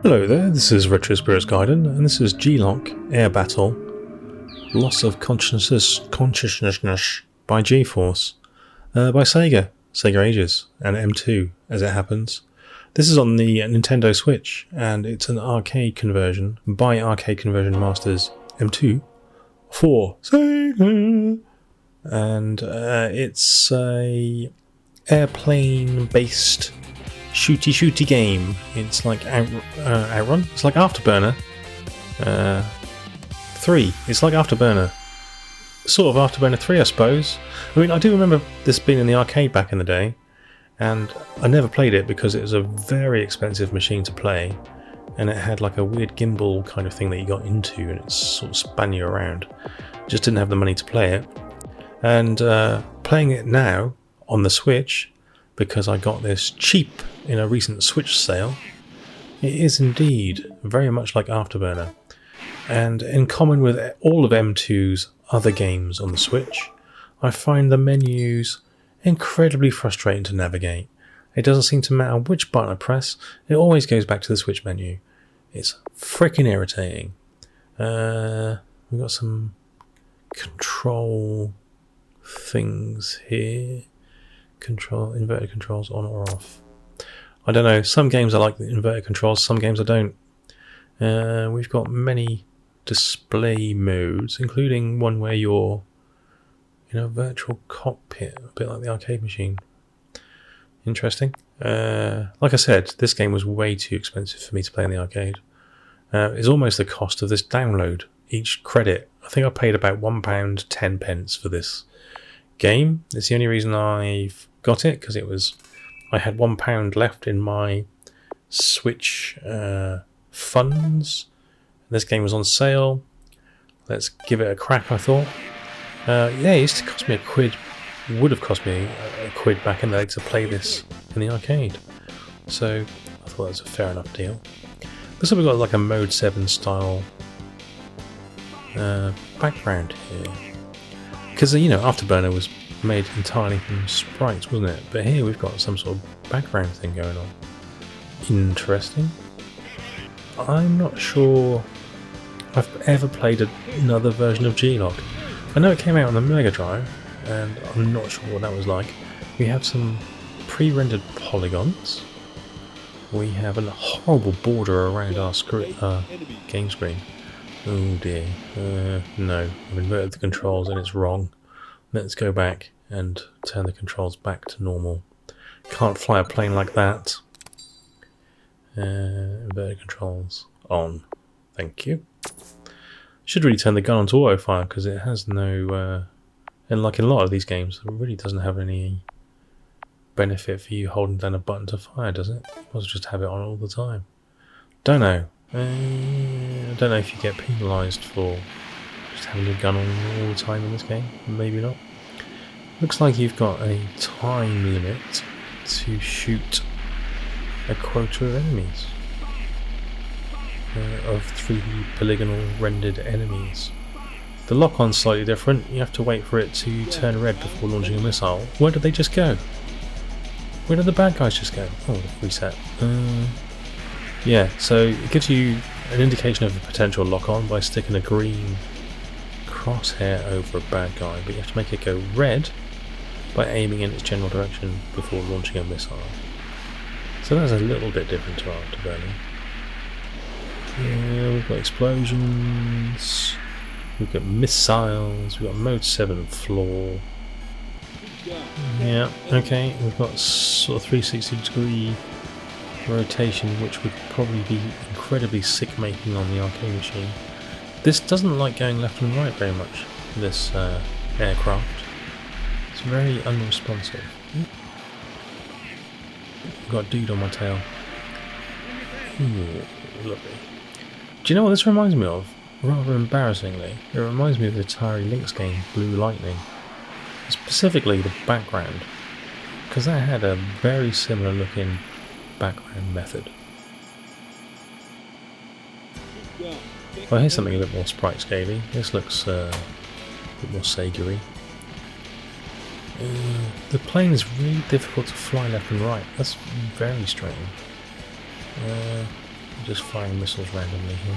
Hello there, this is Retro Spirits Gaiden, and this is G-LOC Air Battle Loss of Consciousness by G-Force by Sega Ages, and M2 as it happens. This is on the Nintendo Switch, and it's an arcade conversion by Arcade Conversion Masters M2 for Sega, and it's a airplane based shooty game. It's like Outrun. It's like Afterburner 3. It's like Afterburner, sort of Afterburner 3, I suppose. I mean, I do remember this being in the arcade back in the day, and I never played it because it was a very expensive machine to play, and it had like a weird gimbal kind of thing that you got into, and it sort of span you around. Just didn't have the money to play it. And playing it now on the Switch, because I got this cheap in a recent Switch sale, it is indeed very much like Afterburner. And in common with all of M2's other games on the Switch, I find the menus incredibly frustrating to navigate. It doesn't seem to matter which button I press, it always goes back to the Switch menu. It's freaking irritating. We've got some control things here. Inverted controls on or off. I don't know, some games I like the inverted controls, some games I don't. We've got many display modes, including one where you're in a virtual cockpit, a bit like the arcade machine. Interesting. Like I said, this game was way too expensive for me to play in the arcade. It's almost the cost of this download. Each credit, I think I paid about £1.10 for this game. It's the only reason I've got it, because I had £1 left in my Switch funds. This game was on sale. Let's give it a crack, I thought. It used to cost me a quid. Would have cost me a quid back in the day to play this in the arcade. So I thought that was a fair enough deal. Looks like we've got like a Mode 7 style background here. Because, Afterburner was made entirely from sprites, wasn't it? But here we've got some sort of background thing going on. Interesting. I'm not sure I've ever played another version of G-LOC. I know it came out on the Mega Drive, and I'm not sure what that was like. We have some pre-rendered polygons. We have a horrible border around our game screen. Oh dear. No, I've inverted the controls and it's wrong. Let's go back and turn the controls back to normal. Can't fly a plane like that. Inverted controls on. Thank you. Should really turn the gun onto auto fire, because it has no... and like in a lot of these games, it really doesn't have any benefit for you holding down a button to fire, does it? You must just have it on all the time. Don't know. I don't know if you get penalised for just having a gun on all the time in this game. Maybe not. Looks like you've got a time limit to shoot a quota of enemies. Of 3D polygonal rendered enemies. The lock-on's slightly different. You have to wait for it to turn red before launching a missile. Where did they just go? Where did the bad guys just go? Oh, reset. Yeah, so it gives you an indication of a potential lock-on by sticking a green crosshair over a bad guy, but you have to make it go red by aiming in its general direction before launching a missile. So that's a little bit different to Afterburner. Yeah, we've got explosions, we've got missiles, we've got Mode 7 floor. Yeah, okay, we've got sort of 360 degree rotation, which would probably be incredibly sick making on the arcade machine. This doesn't like going left and right very much, this aircraft. It's very unresponsive. I've got a dude on my tail. Ooh, lovely. Do you know what this reminds me of? Rather embarrassingly, it reminds me of the Atari Lynx game Blue Lightning. Specifically the background, because that had a very similar looking background method. Well, here's something a bit more sprite scaly. This looks a bit more Sega-y. The plane is really difficult to fly left and right. That's very strange. Just firing missiles randomly here.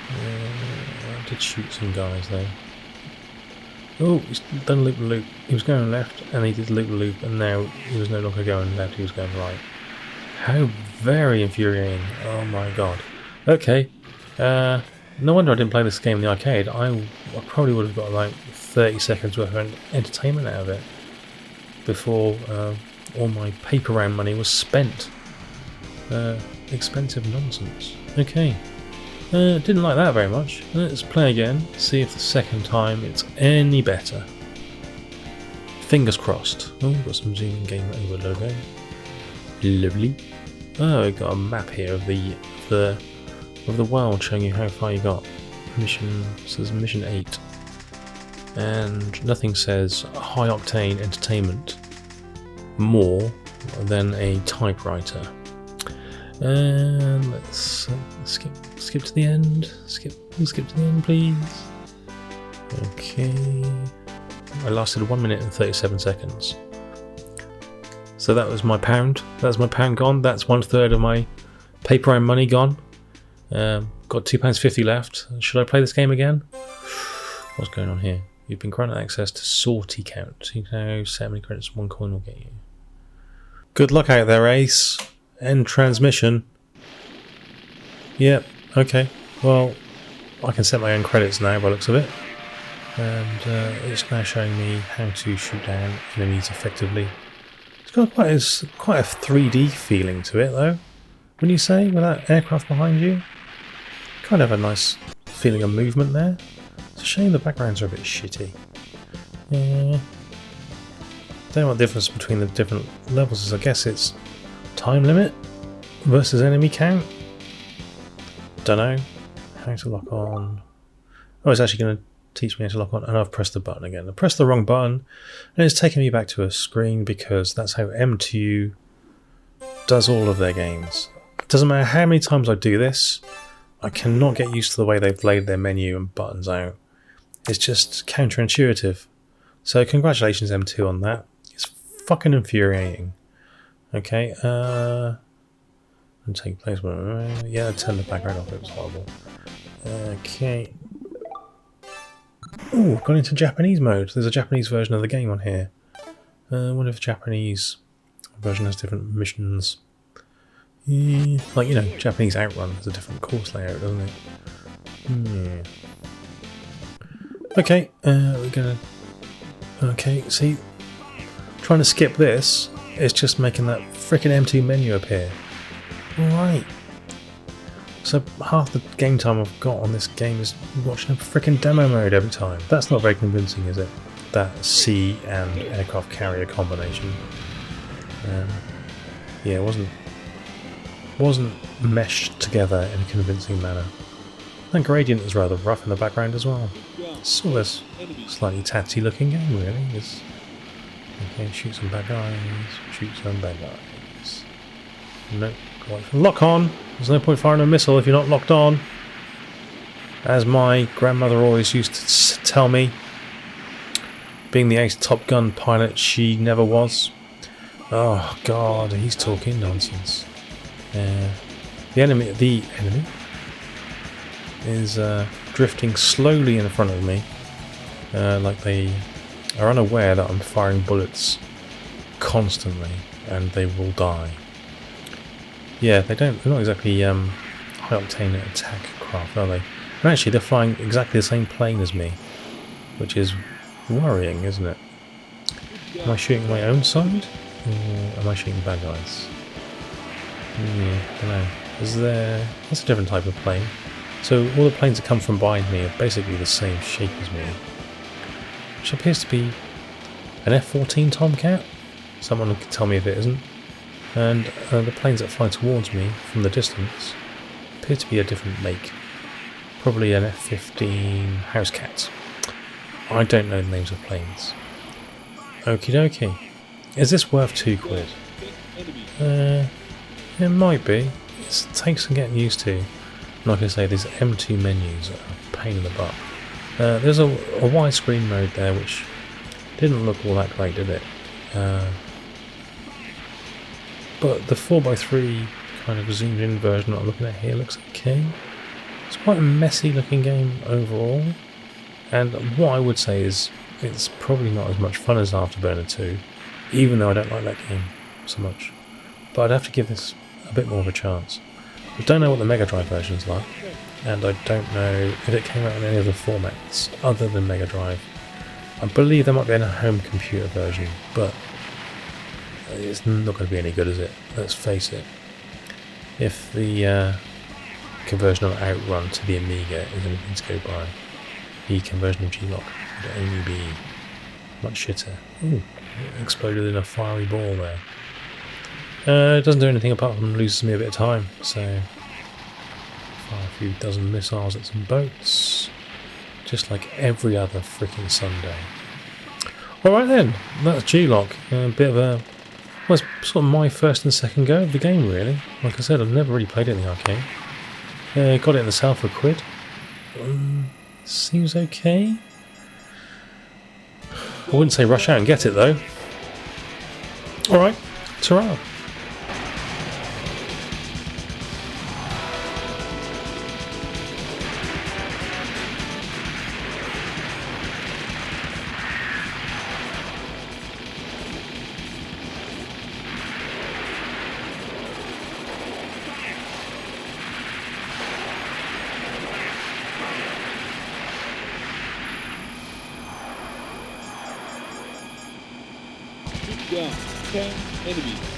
I did shoot some guys though. Oh, he's done loop-loop. He was going left and he did loop-loop, and now he was no longer going left, he was going right. How very infuriating. Oh my god. Okay. No wonder I didn't play this game in the arcade. I probably would have got like 30 seconds worth of entertainment out of it before all my paper round money was spent. Expensive nonsense. Okay. Didn't like that very much. Let's play again, see if the second time it's any better. Fingers crossed. Oh, we've got some zooming game over logo. Lovely. Oh, we've got a map here of the world showing you how far you got. Mission says mission 8. And nothing says high octane entertainment more than a typewriter. And let's skip to the end. Skip to the end, please. Okay. I lasted 1 minute and 37 seconds. So that was my pound. That's my pound gone. That's 1/3 of my paper and money gone. Got £2.50 left. Should I play this game again? What's going on here? You've been granted access to sortie count. You know, so many credits 1 coin will get you. Good luck out there, Ace. End transmission. Yep, okay. Well, I can set my own credits now by the looks of it. And it's now showing me how to shoot down enemies effectively. It's got quite a 3D feeling to it though. Wouldn't you say, with that aircraft behind you? Kind of a nice feeling of movement there. It's a shame the backgrounds are a bit shitty. Don't know what the difference between the different levels is. I guess it's time limit versus enemy count. Dunno. How to lock on. Oh, it's actually going to teach me how to lock on, and I've pressed the button again. I pressed the wrong button and it's taken me back to a screen because that's how M2 does all of their games. It doesn't matter how many times I do this, I cannot get used to the way they've laid their menu and buttons out. It's just counterintuitive. So congratulations M2 on that. It's fucking infuriating. Okay, and take place. Yeah, turn the background off, it was horrible. Okay. Oh, I've gone into Japanese mode. There's a Japanese version of the game on here. I wonder if the Japanese version has different missions. Yeah, like, you know, Japanese Outrun has a different course layout, doesn't it? Yeah. Okay, we're gonna... Okay, see, trying to skip this, it's just making that frickin' M2 menu appear. Alright. So half the game time I've got on this game is watching a frickin' demo mode every time. That's not very convincing, is it? That sea and aircraft carrier combination. Yeah, it wasn't meshed together in a convincing manner. That gradient is rather rough in the background as well. Sort of slightly tatty looking game, really. Okay, shoot some bad guys. Shoot some bad guys. Nope. Lock on! There's no point firing a missile if you're not locked on. As my grandmother always used to tell me. Being the ace Top Gun pilot she never was. Oh god, he's talking nonsense. The enemy is drifting slowly in front of me, like they are unaware that I'm firing bullets constantly and they will die. Yeah, they're not exactly high octane attack craft, are they? And actually they're flying exactly the same plane as me, which is worrying, isn't it? Am I shooting my own side? Or am I shooting bad guys? Yeah, I don't know. That's a different type of plane. So all the planes that come from behind me are basically the same shape as me. Which appears to be an F-14 Tomcat? Someone could tell me if it isn't. And the planes that fly towards me from the distance appear to be a different make. Probably an F-15 Housecat. I don't know the names of planes. Okie dokie. Is this worth £2? It might be. It takes some getting used to. Like I say, these M2 menus are a pain in the butt. There's a widescreen mode there which didn't look all that great, did it? But the 4x3 kind of zoomed in version that I'm looking at here looks okay. It's quite a messy looking game overall, and what I would say is it's probably not as much fun as Afterburner 2, even though I don't like that game so much. But I'd have to give this a bit more of a chance. I don't know what the Mega Drive version's like, and I don't know if it came out in any other formats other than Mega Drive. I believe there might be a home computer version, but it's not going to be any good, is it? Let's face it. If the conversion of Outrun to the Amiga is anything to go by, the conversion of G-LOC would only be much shitter. Ooh, it exploded in a fiery ball there. It doesn't do anything apart from loses me a bit of time, so fire a few dozen missiles at some boats, just like every other freaking Sunday. Alright then, that's G-LOC. A bit of a, well, it's sort of my first and second go of the game really. Like I said, I've never really played it in the arcade. Got it in the sale for £1. Seems okay. I wouldn't say rush out and get it though. Alright, ta-ra. Down 10 enemies.